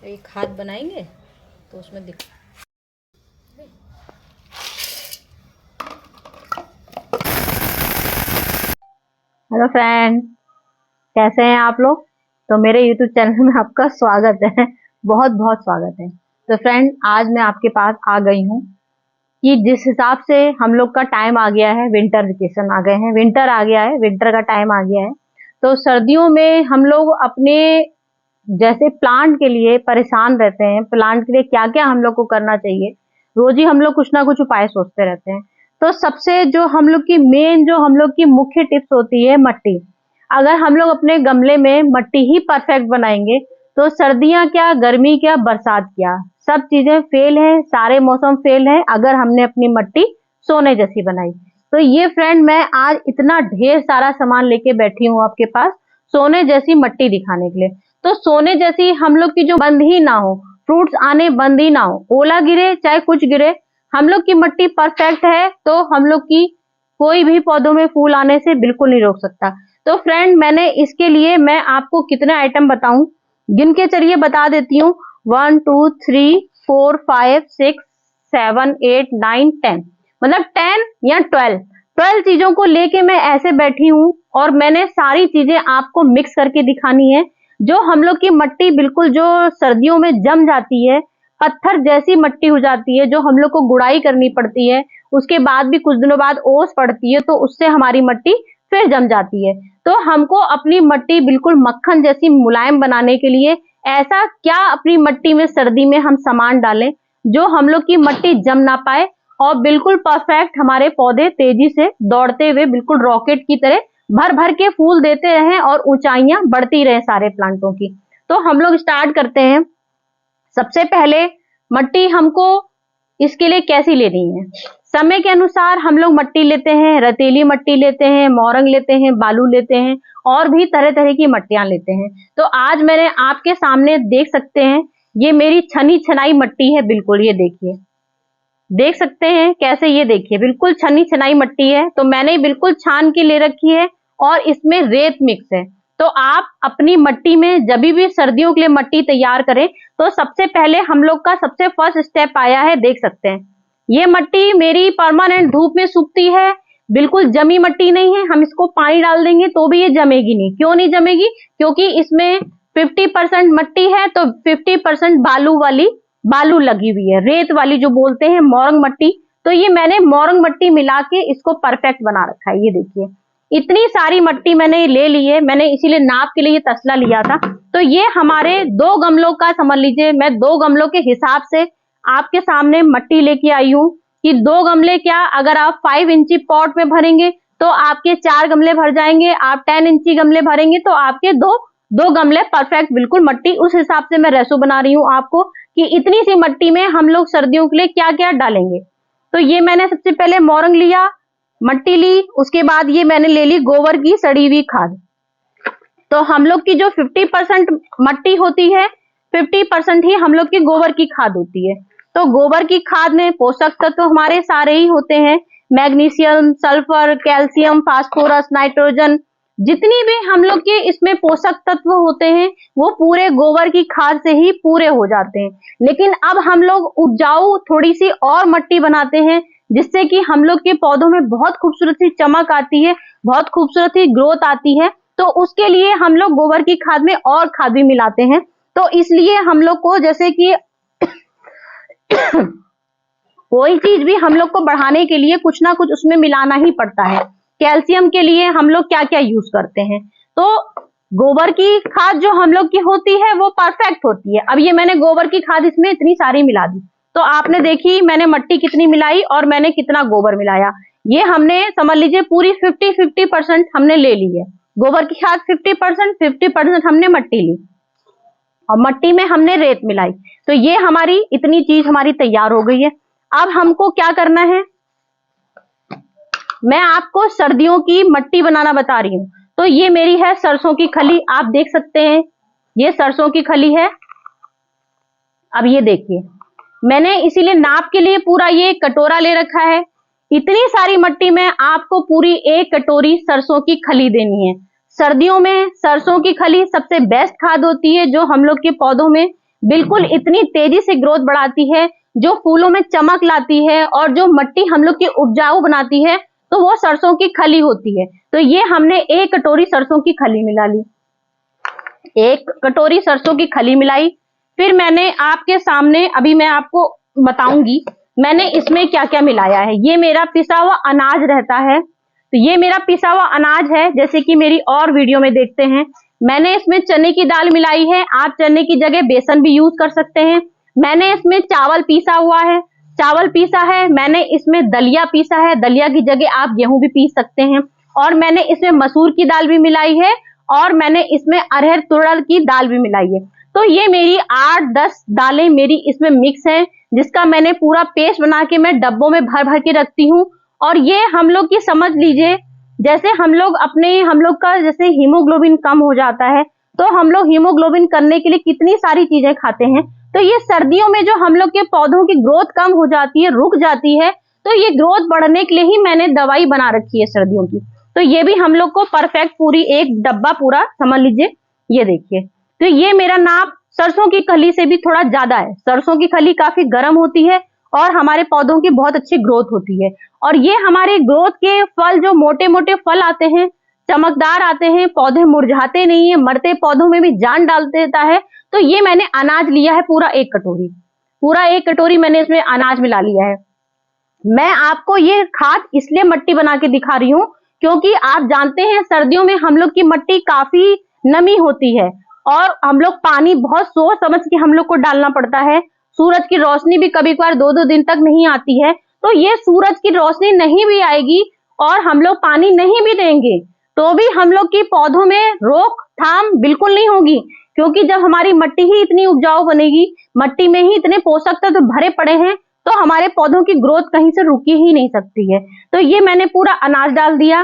एक खाद बनाएंगे तो उसमें दिख। हेलो फ्रेंड, कैसे हैं आप लोग। तो मेरे यूट्यूब चैनल में आपका स्वागत है। बहुत बहुत स्वागत है। तो फ्रेंड, आज मैं आपके पास आ गई हूँ कि जिस हिसाब से हम लोग का टाइम आ गया है, विंटर वेकेशन आ गए हैं, विंटर आ गया है, विंटर का टाइम आ गया है। तो सर्दियों में हम लोग अपने जैसे प्लांट के लिए परेशान रहते हैं। प्लांट के लिए क्या क्या हम लोग को करना चाहिए, रोज ही हम लोग कुछ ना कुछ उपाय सोचते रहते हैं। तो सबसे जो हम लोग की मेन, जो हम लोग की मुख्य टिप्स होती है, मट्टी। अगर हम लोग अपने गमले में मट्टी ही परफेक्ट बनाएंगे तो सर्दियां क्या, गर्मी क्या, बरसात क्या, सब चीजें फेल है, सारे मौसम फेल है अगर हमने अपनी मट्टी सोने जैसी बनाई। तो ये फ्रेंड, मैं आज इतना ढेर सारा सामान लेके बैठी हूँ आपके पास सोने जैसी मट्टी दिखाने के लिए। तो सोने जैसी हम लोग की जो बंद ही ना हो, फ्रूट्स आने बंद ही ना हो, ओला गिरे चाहे कुछ गिरे, हम लोग की मट्टी परफेक्ट है तो हम लोग की कोई भी पौधों में फूल आने से बिल्कुल नहीं रोक सकता। तो फ्रेंड, मैंने इसके लिए मैं आपको कितने आइटम बताऊं, गिन के चलिए बता देती हूँ। 1 2 3 4 5 6 7 8 9 10, मतलब 10 या 12 चीजों को लेके मैं ऐसे बैठी हूँ और मैंने सारी चीजें आपको मिक्स करके दिखानी है। जो हम लोग की मट्टी बिल्कुल जो सर्दियों में जम जाती है, पत्थर जैसी मट्टी हो जाती है, जो हम लोग को गुड़ाई करनी पड़ती है, उसके बाद भी कुछ दिनों बाद ओस पड़ती है तो उससे हमारी मट्टी फिर जम जाती है। तो हमको अपनी मट्टी बिल्कुल मक्खन जैसी मुलायम बनाने के लिए ऐसा क्या अपनी मट्टी में सर्दी में हम सामान डालें जो हम लोग की मट्टी जम ना पाए और बिल्कुल परफेक्ट हमारे पौधे तेजी से दौड़ते हुए बिल्कुल रॉकेट की तरह भर भर के फूल देते रहें और ऊंचाइयां बढ़ती रहे सारे प्लांटों की। तो हम लोग स्टार्ट करते हैं। सबसे पहले मट्टी हमको इसके लिए कैसी लेनी है, समय के अनुसार हम लोग मट्टी लेते हैं, रेतीली मट्टी लेते हैं, मोरंग लेते हैं, बालू लेते हैं और भी तरह तरह की मट्टियां लेते हैं। तो आज मैंने आपके सामने देख सकते हैं, ये मेरी छनी छनाई मट्टी है। बिल्कुल ये देखिए, देख सकते हैं कैसे, ये देखिए बिल्कुल छनी छनाई मट्टी है। तो मैंने बिल्कुल छान के ले रखी है और इसमें रेत मिक्स है। तो आप अपनी मट्टी में जब भी सर्दियों के लिए मट्टी तैयार करें तो सबसे पहले हम लोग का सबसे फर्स्ट स्टेप आया है, देख सकते हैं ये मट्टी मेरी परमानेंट धूप में सूखती है, बिल्कुल जमी मट्टी नहीं है। हम इसको पानी डाल देंगे तो भी ये जमेगी नहीं। क्यों नहीं जमेगी? क्योंकि इसमें 50% मट्टी है तो 50% बालू लगी हुई है, रेत वाली जो बोलते हैं मोरंग मट्टी। तो ये मैंने मोरंग मट्टी मिला के इसको परफेक्ट बना रखा है। ये देखिए इतनी सारी मट्टी मैंने ले ली है, मैंने इसीलिए नाप के लिए ये तसला लिया था। तो ये हमारे 2 गमलों का, समझ लीजिए मैं 2 गमलों के हिसाब से आपके सामने मट्टी लेके आई हूँ कि 2 गमले क्या, अगर आप 5 इंची पॉट में भरेंगे तो आपके 4 गमले भर जाएंगे, आप 10 इंची गमले भरेंगे तो आपके दो गमले परफेक्ट बिल्कुल मट्टी। उस हिसाब से मैं रेसो बना रही हूँ आपको कि इतनी सी मट्टी में हम लोग सर्दियों के लिए क्या क्या डालेंगे। तो ये मैंने सबसे पहले मोरंग लिया, मट्टी ली, उसके बाद ये मैंने ले ली गोबर की सड़ी हुई खाद। तो हम लोग की जो 50% मट्टी होती है, 50% ही हम लोग की गोबर की खाद होती है। तो गोबर की खाद में पोषक तत्व हमारे सारे ही होते हैं, magnesium, sulphur, calcium, phosphorus, nitrogen, जितनी भी हम लोग के इसमें पोषक तत्व होते हैं वो पूरे गोबर की खाद से ही पूरे हो जाते हैं। लेकिन अब हम लोग उपजाऊ थोड़ी सी और मट्टी बनाते हैं जिससे कि हम लोग के पौधों में बहुत खूबसूरत सी चमक आती है, बहुत खूबसूरत सी ग्रोथ आती है। तो उसके लिए हम लोग गोबर की खाद में और खाद भी मिलाते हैं। तो इसलिए हम लोग को जैसे कि कोई चीज भी हम लोग को बढ़ाने के लिए कुछ ना कुछ उसमें मिलाना ही पड़ता है। कैल्शियम के लिए हम लोग क्या क्या यूज करते हैं, तो गोबर की खाद जो हम लोग की होती है वो परफेक्ट होती है। अब ये मैंने गोबर की खाद इसमें इतनी सारी मिला दी, तो आपने देखी मैंने मट्टी कितनी मिलाई और मैंने कितना गोबर मिलाया। ये हमने समझ लीजिए पूरी 50-50% हमने ले ली है। गोबर की खाद 50% हमने मट्टी ली और मट्टी में हमने रेत मिलाई। तो ये हमारी इतनी चीज हमारी तैयार हो गई है। अब हमको क्या करना है, मैं आपको सर्दियों की मट्टी बनाना बता रही हूँ। तो ये मेरी है सरसों की खली, आप देख सकते हैं ये सरसों की खली है। अब ये देखिए मैंने इसीलिए नाप के लिए पूरा ये कटोरा ले रखा है। इतनी सारी मट्टी में आपको पूरी 1 कटोरी सरसों की खली देनी है। सर्दियों में सरसों की खली सबसे बेस्ट खाद होती है जो हम लोग के पौधों में बिल्कुल इतनी तेजी से ग्रोथ बढ़ाती है, जो फूलों में चमक लाती है और जो मिट्टी हम लोग की उपजाऊ बनाती है, तो वो सरसों की खली होती है। तो ये हमने 1 कटोरी सरसों की खली मिला ली, 1 कटोरी सरसों की खली मिलाई। फिर मैंने आपके सामने अभी मैं आपको बताऊंगी मैंने इसमें क्या क्या मिलाया है। ये मेरा पिसा हुआ अनाज रहता है, तो ये मेरा पिसा हुआ अनाज है, जैसे कि मेरी और वीडियो में देखते हैं। मैंने इसमें चने की दाल मिलाई है, आप चने की जगह बेसन भी यूज कर सकते हैं। मैंने इसमें चावल पीसा हुआ है, चावल पीसा है। मैंने इसमें दलिया पीसा है, दलिया की जगह आप गेहूं भी पीस सकते हैं। और मैंने इसमें मसूर की दाल भी मिलाई है, और मैंने इसमें अरहर तुरल की दाल भी मिलाई है। तो ये मेरी 8-10 दालें मेरी इसमें मिक्स हैं, जिसका मैंने पूरा पेस्ट बना के मैं डब्बों में भर भर के रखती हूँ। और ये हम लोग की समझ लीजिए, जैसे हम लोग का जैसे हीमोग्लोबिन कम हो जाता है, तो हम लोग हीमोग्लोबिन करने के लिए कितनी सारी चीजें खाते हैं। तो ये सर्दियों में जो हम लोग के पौधों की ग्रोथ कम हो जाती है, रुक जाती है, तो ये ग्रोथ बढ़ने के लिए ही मैंने दवाई बना रखी है सर्दियों की। तो ये भी हम लोग को परफेक्ट पूरी 1 डब्बा पूरा समझ लीजिए। ये देखिए, तो ये मेरा नाप सरसों की खली से भी थोड़ा ज्यादा है। सरसों की खली काफी गर्म होती है और हमारे पौधों की बहुत अच्छी ग्रोथ होती है। और ये हमारे ग्रोथ के फल, जो मोटे मोटे फल आते हैं, चमकदार आते हैं, पौधे मुरझाते नहीं है, मरते पौधों में भी जान डाल देता है। तो ये मैंने अनाज लिया है पूरा 1 कटोरी, पूरा 1 कटोरी मैंने इसमें अनाज मिला लिया है। मैं आपको ये खाद इसलिए मट्टी बना के दिखा रही हूँ, क्योंकि आप जानते हैं सर्दियों में हम लोग की मट्टी काफी नमी होती है, और हम लोग पानी बहुत सोच समझ के हम लोग को डालना पड़ता है। सूरज की रोशनी भी कभी कभार 2-2 दिन तक नहीं आती है, तो ये सूरज की रोशनी नहीं भी आएगी और हम लोग पानी नहीं भी देंगे, तो भी हम लोग की पौधों में रोकथाम बिल्कुल नहीं होगी। क्योंकि जब हमारी मट्टी ही इतनी उपजाऊ बनेगी, मट्टी में ही इतने पोषक तत्व भरे पड़े हैं, तो हमारे पौधों की ग्रोथ कहीं से रुकी ही नहीं सकती है। तो ये मैंने पूरा अनाज डाल दिया।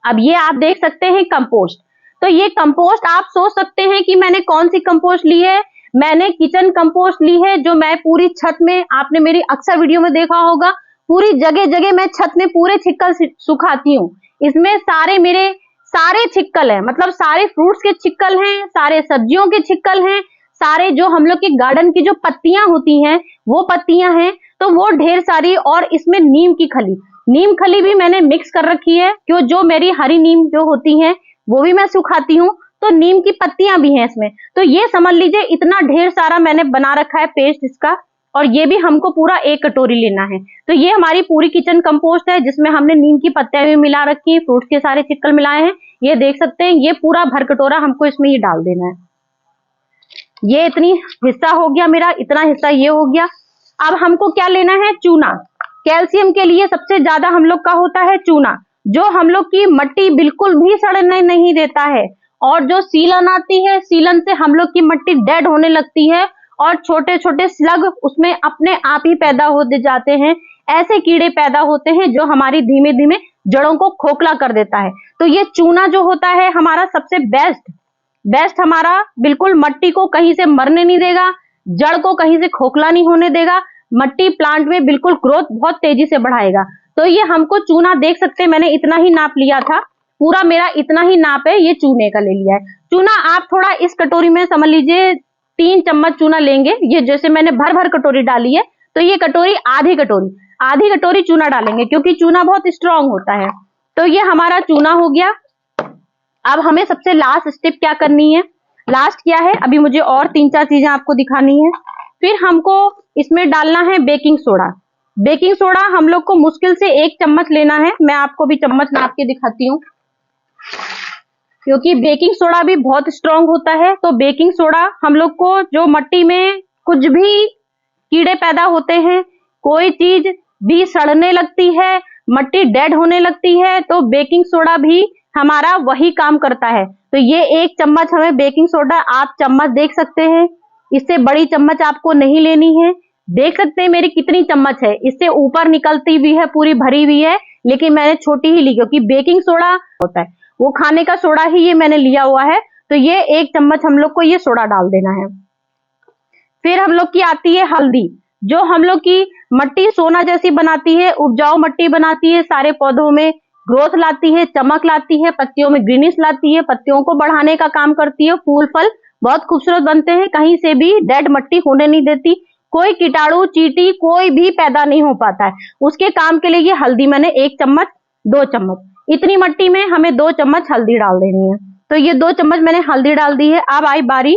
अब ये आप देख सकते हैं कंपोस्ट। तो ये कंपोस्ट आप सोच सकते हैं कि मैंने कौन सी कंपोस्ट ली है। मैंने किचन कंपोस्ट ली है, जो मैं पूरी छत में, आपने मेरी अक्सर वीडियो में देखा होगा, पूरी जगह जगह मैं छत में पूरे छिक्कल सुखाती हूँ। इसमें सारे मेरे सारे छिक्कल है, मतलब सारे फ्रूट्स के छिक्कल हैं, सारे सब्जियों के छिक्कल हैं, सारे जो हम लोग के गार्डन की जो पत्तियां होती हैं वो पत्तियां हैं, तो वो ढेर सारी। और इसमें नीम की खली, नीम खली भी मैंने मिक्स कर रखी है, क्यों जो मेरी हरी नीम जो होती है वो भी मैं सुखाती हूँ, तो नीम की पत्तियां भी हैं इसमें। तो ये समझ लीजिए इतना ढेर सारा मैंने बना रखा है पेस्ट इसका, और ये भी हमको पूरा 1 कटोरी लेना है। तो ये हमारी पूरी किचन कंपोस्ट है, जिसमें हमने नीम की पत्तियां भी मिला रखी है, फ्रूट्स के सारे छिक्कल मिलाए हैं। ये देख सकते हैं, ये पूरा भर कटोरा हमको इसमें ये डाल देना है। ये इतनी हिस्सा हो गया मेरा, इतना हिस्सा ये हो गया। अब हमको क्या लेना है, चूना। कैल्शियम के लिए सबसे ज्यादा हम लोग का होता है चूना, जो हम लोग की मट्टी बिल्कुल भी सड़ने नहीं देता है। और जो सीलन आती है, सीलन से हम लोग की मट्टी डेड होने लगती है, और छोटे छोटे स्लग उसमें अपने आप ही पैदा होते जाते हैं। ऐसे कीड़े पैदा होते हैं जो हमारी धीमे धीमे जड़ों को खोखला कर देता है। तो ये चूना जो होता है हमारा सबसे बेस्ट हमारा, बिल्कुल मट्टी को कहीं से मरने नहीं देगा, जड़ को कहीं से खोखला नहीं होने देगा, मट्टी प्लांट में बिल्कुल ग्रोथ बहुत तेजी से बढ़ाएगा। तो ये हमको चूना देख सकते हैं, मैंने इतना ही नाप लिया था, पूरा मेरा इतना ही नाप है, ये चूने का ले लिया है। चूना आप थोड़ा इस कटोरी में समझ लीजिए 3 चम्मच चूना लेंगे। ये जैसे मैंने भर भर कटोरी डाली है, तो ये कटोरी आधी कटोरी चूना डालेंगे, क्योंकि चूना बहुत स्ट्रांग होता है। तो ये हमारा चूना हो गया। अब हमें सबसे लास्ट स्टेप क्या करनी है, लास्ट क्या है, अभी मुझे और 3-4 चीजें आपको दिखानी है। फिर हमको इसमें डालना है बेकिंग सोडा। बेकिंग सोडा हम लोग को मुश्किल से 1 चम्मच लेना है। मैं आपको भी चम्मच नाप के दिखाती हूँ, क्योंकि बेकिंग सोडा भी बहुत स्ट्रांग होता है। तो बेकिंग सोडा हम लोग को, जो मट्टी में कुछ भी कीड़े पैदा होते हैं, कोई चीज भी सड़ने लगती है, मट्टी डेड होने लगती है, तो बेकिंग सोडा भी हमारा वही काम करता है। तो ये 1 चम्मच हमें बेकिंग सोडा, आप चम्मच देख सकते हैं, इससे बड़ी चम्मच आपको नहीं लेनी है। देख सकते हैं मेरी कितनी चम्मच है, इससे ऊपर निकलती भी है, पूरी भरी हुई है, लेकिन मैंने छोटी ही ली, क्योंकि बेकिंग सोडा होता है वो खाने का सोडा ही ये मैंने लिया हुआ है। तो ये 1 चम्मच हम लोग को ये सोडा डाल देना है। फिर हम लोग की आती है हल्दी, जो हम लोग की मट्टी सोना जैसी बनाती है, उपजाऊ मट्टी बनाती है, सारे पौधों में ग्रोथ लाती है, चमक लाती है, पत्तियों में ग्रीनिश लाती है, पत्तियों को बढ़ाने का काम करती है, फूल फल बहुत खूबसूरत बनते हैं, कहीं से भी डेड मट्टी होने नहीं देती, कोई कीटाणु चींटी कोई भी पैदा नहीं हो पाता है। उसके काम के लिए ये हल्दी मैंने 1 चम्मच 2 चम्मच, इतनी मट्टी में हमें 2 चम्मच हल्दी डाल देनी है। तो ये 2 चम्मच मैंने हल्दी डाल दी है। अब आई बारी,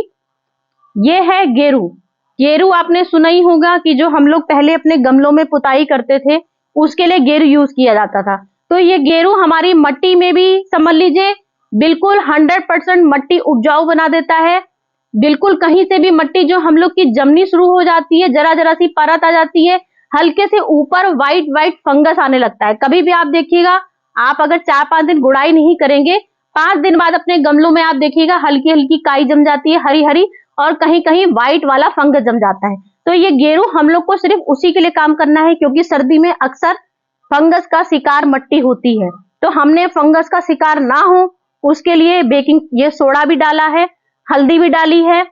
ये है गेरू। गेरू आपने सुना ही होगा कि जो हम लोग पहले अपने गमलों में पुताई करते थे उसके लिए गेरू यूज किया जाता था। तो ये गेरू हमारी मट्टी में भी समझ लीजिए बिल्कुल 100% मट्टी उपजाऊ बना देता है। बिल्कुल कहीं से भी मट्टी जो हम लोग की जमनी शुरू हो जाती है, जरा जरा सी परत आ जाती है, हल्के से ऊपर व्हाइट व्हाइट फंगस आने लगता है। कभी भी आप देखिएगा, आप अगर 4-5 दिन गुड़ाई नहीं करेंगे, 5 दिन बाद अपने गमलों में आप देखिएगा हल्की हल्की काई जम जाती है, हरी हरी, और कहीं कहीं व्हाइट वाला फंगस जम जाता है। तो ये गेरू हम लोग को सिर्फ उसी के लिए काम करना है, क्योंकि सर्दी में अक्सर फंगस का शिकार मट्टी होती है। तो हमने फंगस का शिकार ना हो उसके लिए बेकिंग ये सोडा भी डाला है, हल्दी भी डाली है,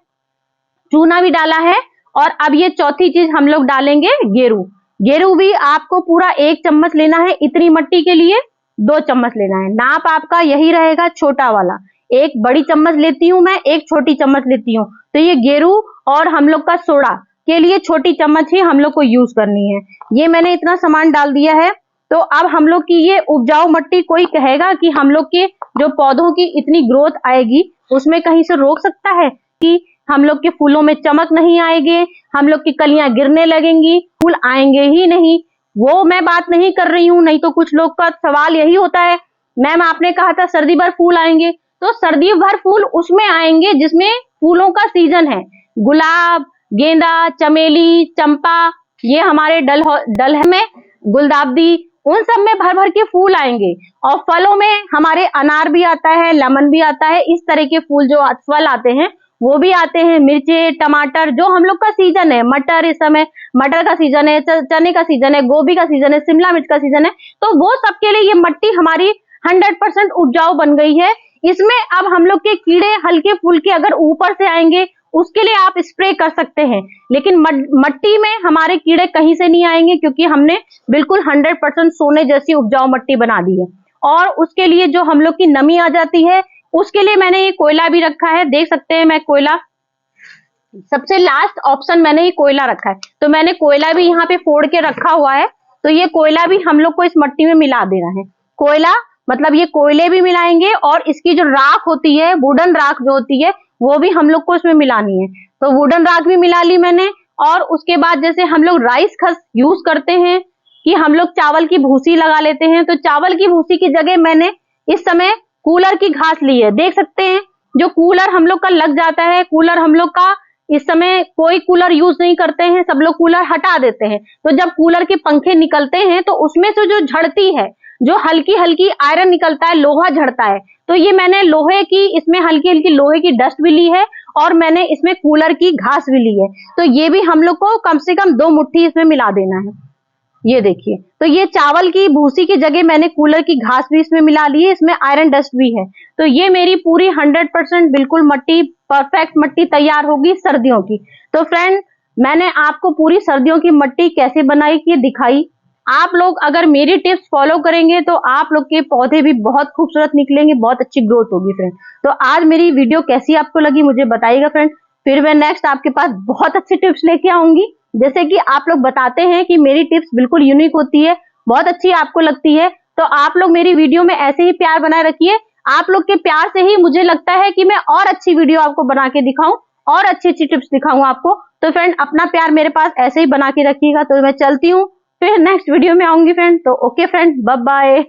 चूना भी डाला है, और अब ये चौथी चीज हम लोग डालेंगे गेरू। गेरू भी आपको पूरा 1 चम्मच लेना है, इतनी मट्टी के लिए 2 चम्मच लेना है। नाप आपका यही रहेगा छोटा वाला, 1 बड़ी चम्मच लेती हूं मैं, 1 छोटी चम्मच लेती हूँ। तो ये गेरू और हम लोग का सोडा के लिए छोटी चम्मच ही हम लोग को यूज करनी है। ये मैंने इतना सामान डाल दिया है। तो अब हम लोग की ये उपजाऊ मट्टी, कोई कहेगा कि हम लोग के जो पौधों की इतनी ग्रोथ आएगी उसमें कहीं से रोक सकता है कि हम लोग के फूलों में चमक नहीं आएगी, हम लोग की कलियां गिरने लगेंगी, फूल आएंगे ही नहीं, वो मैं बात नहीं कर रही हूँ। नहीं तो कुछ लोग का सवाल यही होता है, मैम आपने कहा था सर्दी भर फूल आएंगे। तो सर्दी भर फूल उसमें आएंगे जिसमें फूलों का सीजन है। गुलाब, गेंदा, चमेली, चंपा, ये हमारे डल में गुलदाबदी, उन सब में भर भर के फूल आएंगे। और फलों में हमारे अनार भी आता है, लेमन भी आता है, इस तरह के फूल जो फल आते हैं वो भी आते हैं। मिर्चे, टमाटर, जो हम लोग का सीजन है, मटर, इस समय मटर का सीजन है, चने का सीजन है, गोभी का सीजन है, शिमला मिर्च का सीजन है। तो वो सबके लिए ये मट्टी हमारी 100% उपजाऊ बन गई है। इसमें अब हम लोग के कीड़े हल्के फुल्के अगर ऊपर से आएंगे उसके लिए आप स्प्रे कर सकते हैं, लेकिन मट्टी में हमारे कीड़े कहीं से नहीं आएंगे, क्योंकि हमने बिल्कुल 100% सोने जैसी उपजाऊ मट्टी बना दी है। और उसके लिए जो हम लोग की नमी आ जाती है उसके लिए मैंने ये कोयला भी रखा है, देख सकते हैं। मैं कोयला सबसे लास्ट ऑप्शन मैंने ये कोयला रखा है, तो मैंने कोयला भी यहाँ पे फोड़ के रखा हुआ है। तो ये कोयला भी हम लोग को इस मट्टी में मिला देना है। कोयला मतलब ये कोयले भी मिलाएंगे, और इसकी जो राख होती है, वुडन राख जो होती है, वो भी हम लोग को इसमें मिलानी है। तो वुडन राख भी मिला ली मैंने। और उसके बाद जैसे हम लोग राइस खस यूज करते हैं कि हम लोग चावल की भूसी लगा लेते हैं, तो चावल की भूसी की जगह मैंने इस समय कूलर की घास ली है। देख सकते हैं जो कूलर हम लोग का लग जाता है, कूलर हम लोग का इस समय कोई कूलर यूज नहीं करते हैं, सब लोग कूलर हटा देते हैं। तो जब कूलर के पंखे निकलते हैं तो उसमें से जो झड़ती है, जो हल्की हल्की आयरन निकलता है, लोहा झड़ता है, तो ये मैंने लोहे की, इसमें हल्की हल्की लोहे की डस्ट भी ली है, और मैंने इसमें कूलर की घास भी ली है। तो ये भी हम लोग को कम से कम 2 मुट्ठी इसमें मिला देना है। ये देखिए, तो ये चावल की भूसी की जगह मैंने कूलर की घास भी इसमें मिला ली है, इसमें आयरन डस्ट भी है। तो ये मेरी पूरी 100% बिल्कुल मट्टी, परफेक्ट मट्टी तैयार होगी सर्दियों की। तो फ्रेंड, मैंने आपको पूरी सर्दियों की मट्टी कैसे बनाई की दिखाई। आप लोग अगर मेरी टिप्स फॉलो करेंगे तो आप लोग के पौधे भी बहुत खूबसूरत निकलेंगे, बहुत अच्छी ग्रोथ होगी फ्रेंड। तो आज मेरी वीडियो कैसी आपको लगी मुझे बताइएगा फ्रेंड। फिर मैं नेक्स्ट आपके पास बहुत अच्छी टिप्स लेके आऊंगी। जैसे कि आप लोग बताते हैं कि मेरी टिप्स बिल्कुल यूनिक होती है, बहुत अच्छी आपको लगती है, तो आप लोग मेरी वीडियो में ऐसे ही प्यार बनाए रखिए। आप लोग के प्यार से ही मुझे लगता है कि मैं और अच्छी वीडियो आपको बना के दिखाऊं, और अच्छी अच्छी टिप्स दिखाऊं आपको। तो फ्रेंड, अपना प्यार मेरे पास ऐसे ही बना के रखिएगा। तो मैं चलती हूँ, फिर नेक्स्ट वीडियो में आऊंगी फ्रेंड। तो ओके फ्रेंड, बाय बाय।